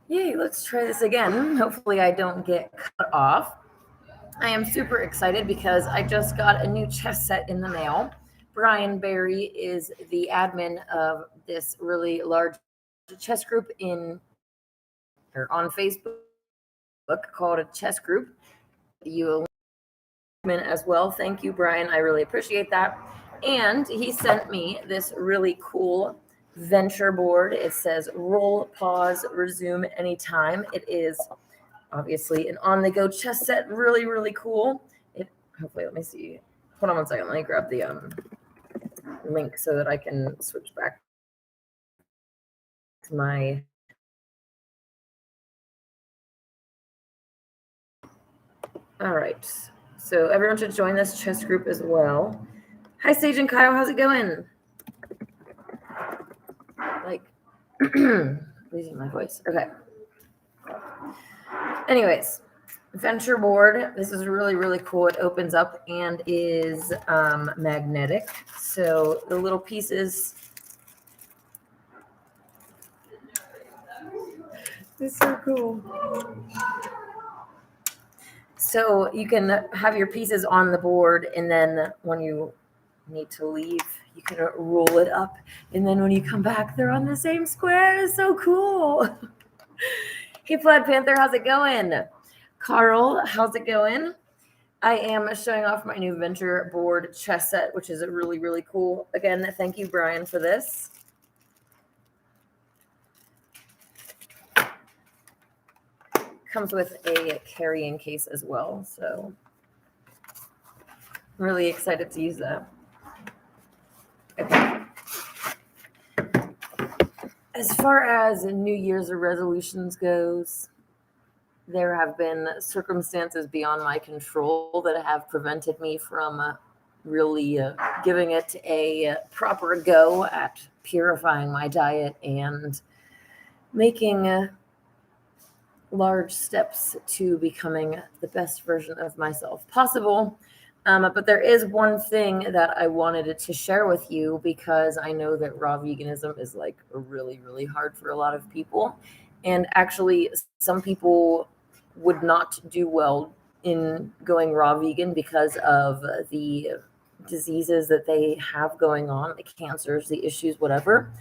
Yay, let's try this again. Hopefully I don't get cut off. I am super excited because I just got a new chess set in the mail. Brian Barry is the admin of this really large chess group on Facebook called a chess group. You as well. Thank you, Brian. I really appreciate that. And he sent me this really cool venture board. It says roll, pause, resume anytime. It is obviously an on-the-go chess set. Really, really cool. Hopefully, let me see. Hold on one second. Let me grab the link so that I can switch back to my. All right. So everyone should join this chess group as well. Hi, Sage and Kyle. How's it going? Like, losing my voice. Okay. Anyways, venture board. This is really, really cool. It opens up and is magnetic. So the little pieces. It's so cool. So you can have your pieces on the board, and then when you need to leave, you can roll it up, and then when you come back, they're on the same square. It's so cool. Hey, Plaid Panther, how's it going? Carl, how's it going? I am showing off my new venture board chess set, which is really, really cool. Again, thank you, Brian, for this. Comes with a carrying case as well, so I'm really excited to use that. Okay. As far as New Year's resolutions goes, there have been circumstances beyond my control that have prevented me from really giving it a proper go at purifying my diet and making large steps to becoming the best version of myself possible. But there is one thing that I wanted to share with you, because I know that raw veganism is like really, really hard for a lot of people. And actually, some people would not do well in going raw vegan because of the diseases that they have going on, the cancers, the issues, whatever.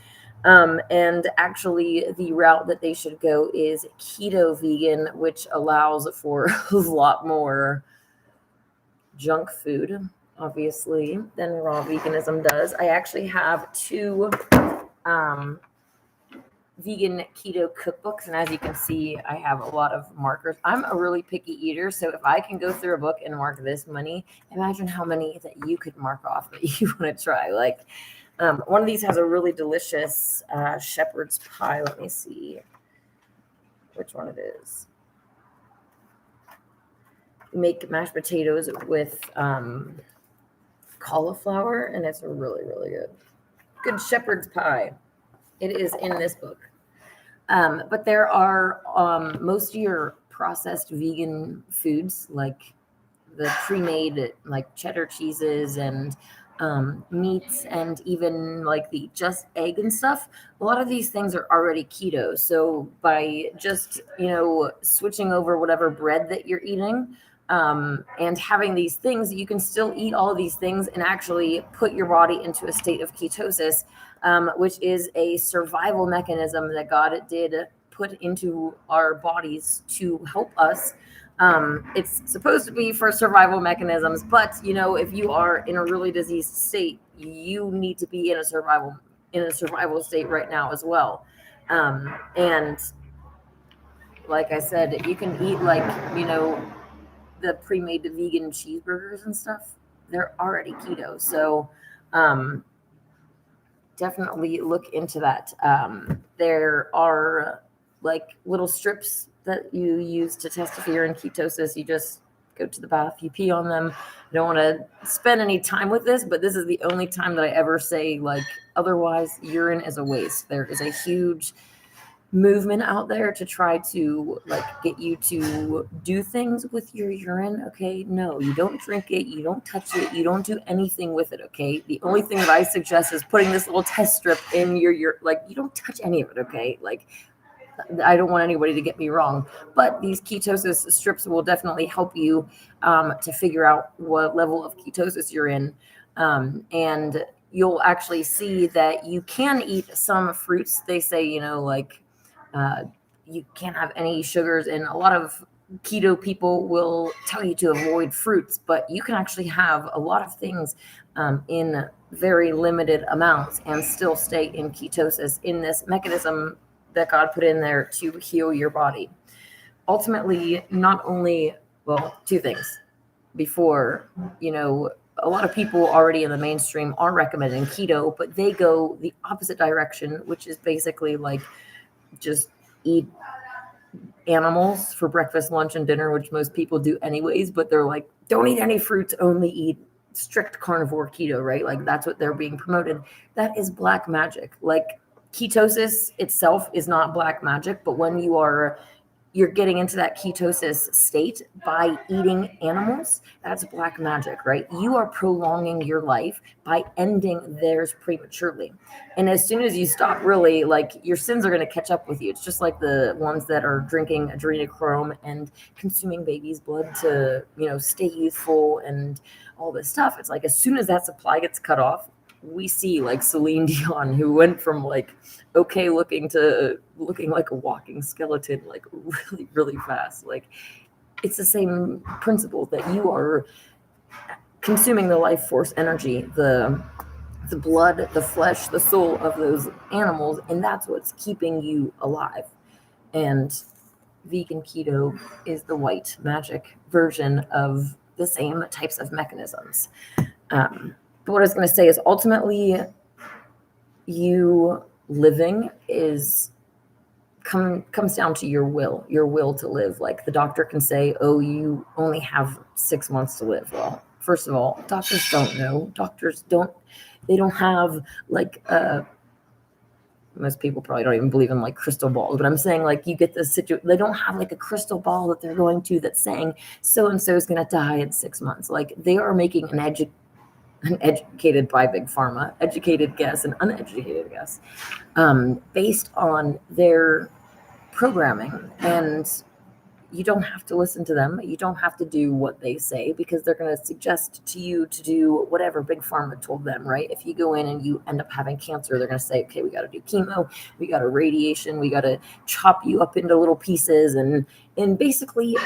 And actually, the route that they should go is keto vegan, which allows for a lot more junk food, obviously, than raw veganism does. I actually have two vegan keto cookbooks, and as you can see, I have a lot of markers. I'm a really picky eater, so if I can go through a book and mark this many, imagine how many that you could mark off that you want to try. Like, one of these has a really delicious shepherd's pie. Let me see which one it is. You make mashed potatoes with cauliflower, and it's really, really good. Good shepherd's pie. It is in this book. But there are most of your processed vegan foods, like the pre-made, like cheddar cheeses and meats, and even like the just egg and stuff. A lot of these things are already keto. So by just, switching over whatever bread that you're eating, and having these things, you can still eat all of these things and actually put your body into a state of ketosis, which is a survival mechanism that God did put into our bodies to help us. It's supposed to be for survival mechanisms, but if you are in a really diseased state, you need to be in a survival state right now as well. And like I said, you can eat the pre-made vegan cheeseburgers and stuff. They're already keto, so definitely look into that. There are like little strips that you use to test if you're in ketosis. You just go to the bath, you pee on them. I don't want to spend any time with this, but this is the only time that I ever say, like, otherwise urine is a waste. There is a huge movement out there to try to get you to do things with your urine. Okay, no, you don't drink it, you don't touch it, you don't do anything with it. Okay, the only thing that I suggest is putting this little test strip in your you don't touch any of it. Okay, I don't want anybody to get me wrong, but these ketosis strips will definitely help you to figure out what level of ketosis you're in. And you'll actually see that you can eat some fruits. They say, like you can't have any sugars, and a lot of keto people will tell you to avoid fruits, but you can actually have a lot of things in very limited amounts and still stay in ketosis in this mechanism that God put in there to heal your body. Ultimately, not only, well, two things. Before, a lot of people already in the mainstream are recommending keto, but they go the opposite direction, which is basically like just eat animals for breakfast, lunch, and dinner, which most people do anyways, but they're like, don't eat any fruits, only eat strict carnivore keto, right? Like that's what they're being promoted. That is black magic. Like ketosis itself is not black magic, but when you're getting into that ketosis state by eating animals, that's black magic, right? You are prolonging your life by ending theirs prematurely. And as soon as you stop, really, like your sins are going to catch up with you. It's just like the ones that are drinking adrenochrome and consuming baby's blood to, stay youthful and all this stuff. It's like as soon as that supply gets cut off, we see like Celine Dion, who went from like okay looking to looking like a walking skeleton, like really, really fast. Like it's the same principle that you are consuming the life force energy, the blood, the flesh, the soul of those animals, and that's what's keeping you alive. And vegan keto is the white magic version of the same types of mechanisms. But what I was going to say is ultimately you living comes down to your will to live. Like the doctor can say, oh, you only have 6 months to live. Well, first of all, doctors don't know. They don't have like most people probably don't even believe in like crystal balls, but I'm saying like you get this situation, they don't have like a crystal ball that they're going to that's saying so-and-so is going to die in 6 months. Like they are making an educated by big pharma, educated guess, and uneducated guess, based on their programming. And you don't have to listen to them. You don't have to do what they say because they're going to suggest to you to do whatever big pharma told them, right? If you go in and you end up having cancer, they're going to say, okay, we got to do chemo, we got to radiation, we got to chop you up into little pieces. And basically,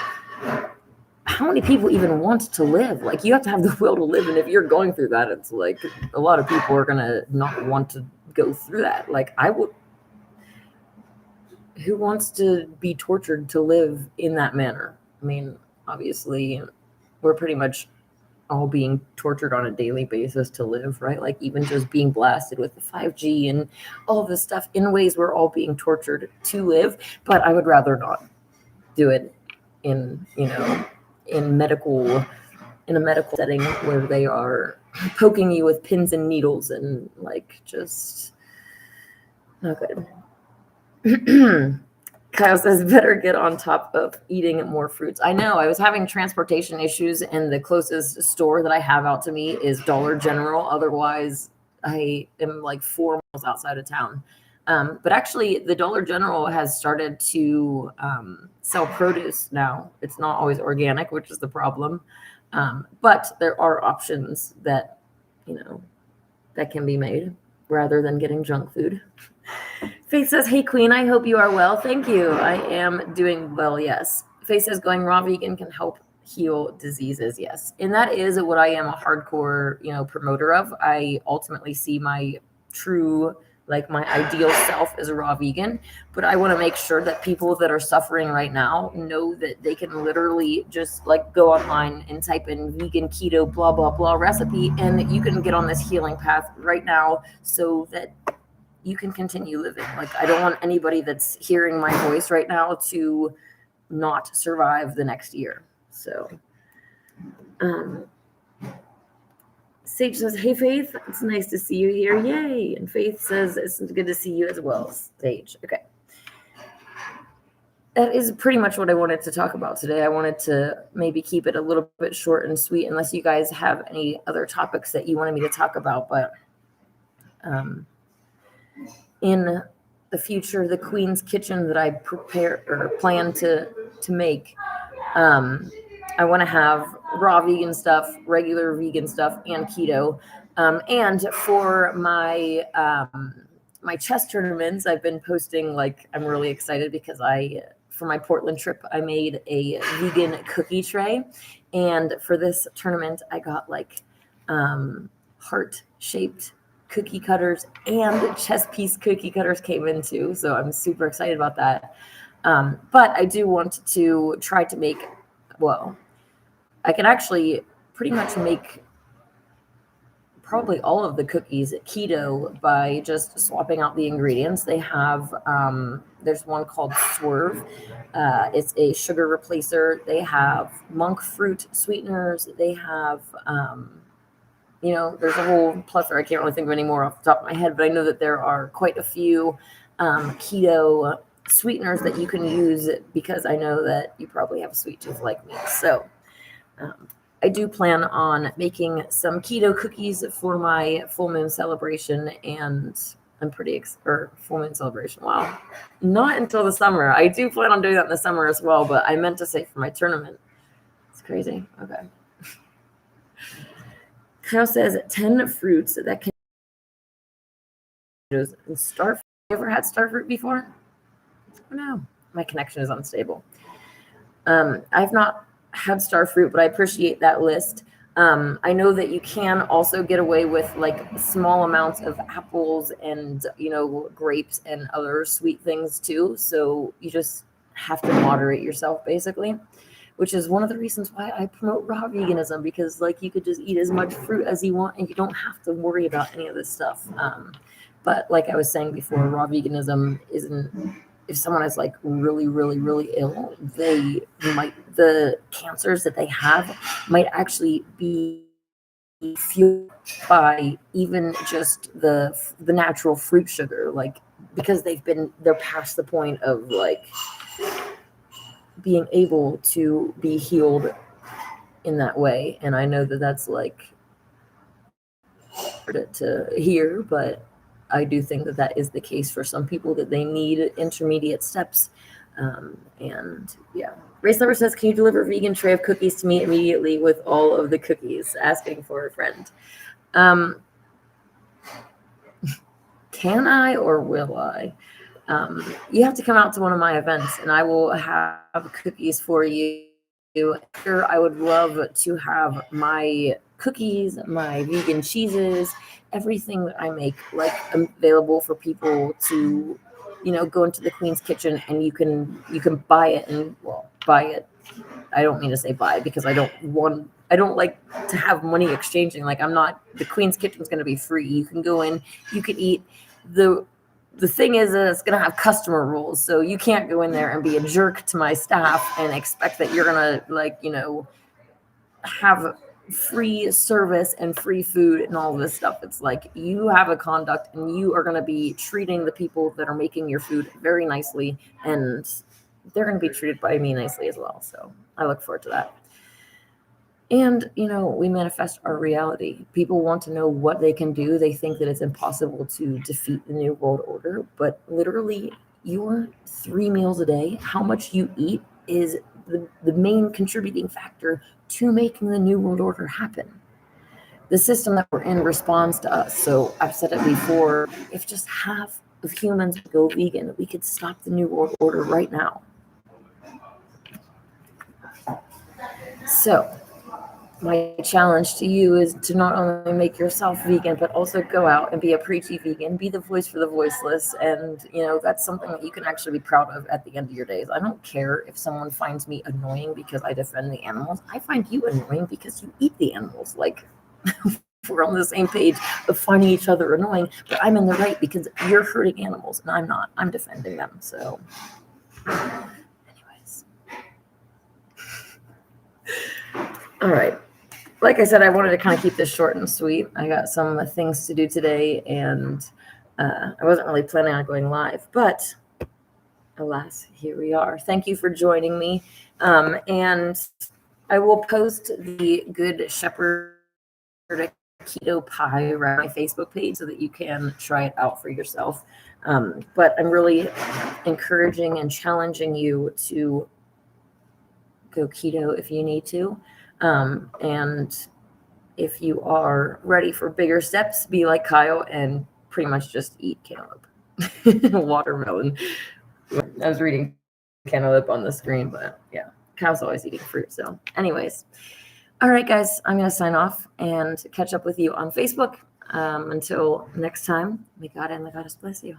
how many people even want to live? Like you have to have the will to live. And if you're going through that, it's like a lot of people are going to not want to go through that. Like who wants to be tortured to live in that manner? I mean, obviously we're pretty much all being tortured on a daily basis to live, right? Like even just being blasted with the 5G and all of this stuff, in ways we're all being tortured to live, but I would rather not do it in a medical setting where they are poking you with pins and needles and like just not good. Kyle says better get on top of eating more fruits. I know I was having transportation issues and the closest store that I have out to me is Dollar General. Otherwise I am like 4 miles outside of town. But actually the Dollar General has started to sell produce now. It's not always organic, which is the problem. But there are options that, that can be made rather than getting junk food. Faith says, hey, Queen, I hope you are well. Thank you. I am doing well, yes. Faith says, going raw vegan can help heal diseases, yes. And that is what I am a hardcore, promoter of. I ultimately see my true, like my ideal self as a raw vegan, but I want to make sure that people that are suffering right now know that they can literally just like go online and type in vegan keto, blah, blah, blah recipe, and you can get on this healing path right now so that you can continue living. Like, I don't want anybody that's hearing my voice right now to not survive the next year. So, Sage says, hey, Faith, it's nice to see you here. Yay. And Faith says, it's good to see you as well, Sage. Okay. That is pretty much what I wanted to talk about today. I wanted to maybe keep it a little bit short and sweet, unless you guys have any other topics that you wanted me to talk about. But, in the future, the Queen's Kitchen that I prepare or plan to make. I want to have raw vegan stuff, regular vegan stuff, and keto. And for my chess tournaments, I've been posting, like, I'm really excited because for my Portland trip, I made a vegan cookie tray, and for this tournament, I got like heart-shaped cookie cutters, and chess piece cookie cutters came in too. So I'm super excited about that. But I do want to try to make, well, I can actually pretty much make probably all of the cookies keto by just swapping out the ingredients. They have, there's one called Swerve. It's a sugar replacer. They have monk fruit sweeteners. They have, there's a whole plethora. I can't really think of any more off the top of my head, but I know that there are quite a few keto sweeteners that you can use, because I know that you probably have a sweet tooth like me. So I do plan on making some keto cookies for my full moon celebration, and I'm full moon celebration. Wow. Not until the summer. I do plan on doing that in the summer as well, but I meant to say for my tournament. It's crazy. Okay. Kyle says 10 fruits that can starfruit. You ever had starfruit before? Oh no, my connection is unstable. I've not had starfruit, but I appreciate that list. I know that you can also get away with like small amounts of apples and grapes and other sweet things too. So you just have to moderate yourself, basically, which is one of the reasons why I promote raw veganism, because like you could just eat as much fruit as you want and you don't have to worry about any of this stuff. But like I was saying before, raw veganism isn't, if someone is like really, really, really ill, the cancers that they have might actually be fueled by even just the natural fruit sugar, like, because they're past the point of like being able to be healed in that way. And I know that that's like hard to hear, but I do think that that is the case for some people, that they need intermediate steps. And yeah, Race Lover says, can you deliver a vegan tray of cookies to me immediately with all of the cookies? Asking for a friend. Can I or will I? You have to come out to one of my events and I will have cookies for you. Here, I would love to have my cookies, my vegan cheeses, everything that I make, like, available for people to, go into the Queen's Kitchen, and you can buy it. And, well, buy it, I don't mean to say buy, because I don't like to have money exchanging. Like, the Queen's Kitchen is going to be free. You can go in, you can eat. The thing is that it's going to have customer rules. So you can't go in there and be a jerk to my staff and expect that you're going to, have free service and free food and all this stuff. It's like, you have a conduct and you are going to be treating the people that are making your food very nicely, and they're going to be treated by me nicely as well. So I look forward to that. And, we manifest our reality. People want to know what they can do. They think that it's impossible to defeat the New World Order, but literally your 3 meals a day, how much you eat, is the main contributing factor to making the New World Order happen. The system that we're in responds to us. So I've said it before, if just half of humans go vegan, we could stop the New World Order right now. So my challenge to you is to not only make yourself vegan, but also go out and be a preachy vegan, be the voice for the voiceless. And, that's something that you can actually be proud of at the end of your days. I don't care if someone finds me annoying because I defend the animals. I find you annoying because you eat the animals. Like, we're on the same page of finding each other annoying, but I'm in the right because you're hurting animals and I'm not. I'm defending them. So anyways. All right. Like I said, I wanted to kind of keep this short and sweet. I got some things to do today, and I wasn't really planning on going live, but alas, here we are. Thank you for joining me. And I will post the Good Shepherd keto pie around my Facebook page so that you can try it out for yourself. But I'm really encouraging and challenging you to go keto if you need to. And if you are ready for bigger steps, be like Kyle and pretty much just eat cantaloupe, watermelon. I was reading cantaloupe on the screen, but yeah, Kyle's always eating fruit. So anyways, all right, guys, I'm going to sign off and catch up with you on Facebook. Until next time, may God and the Goddess bless you.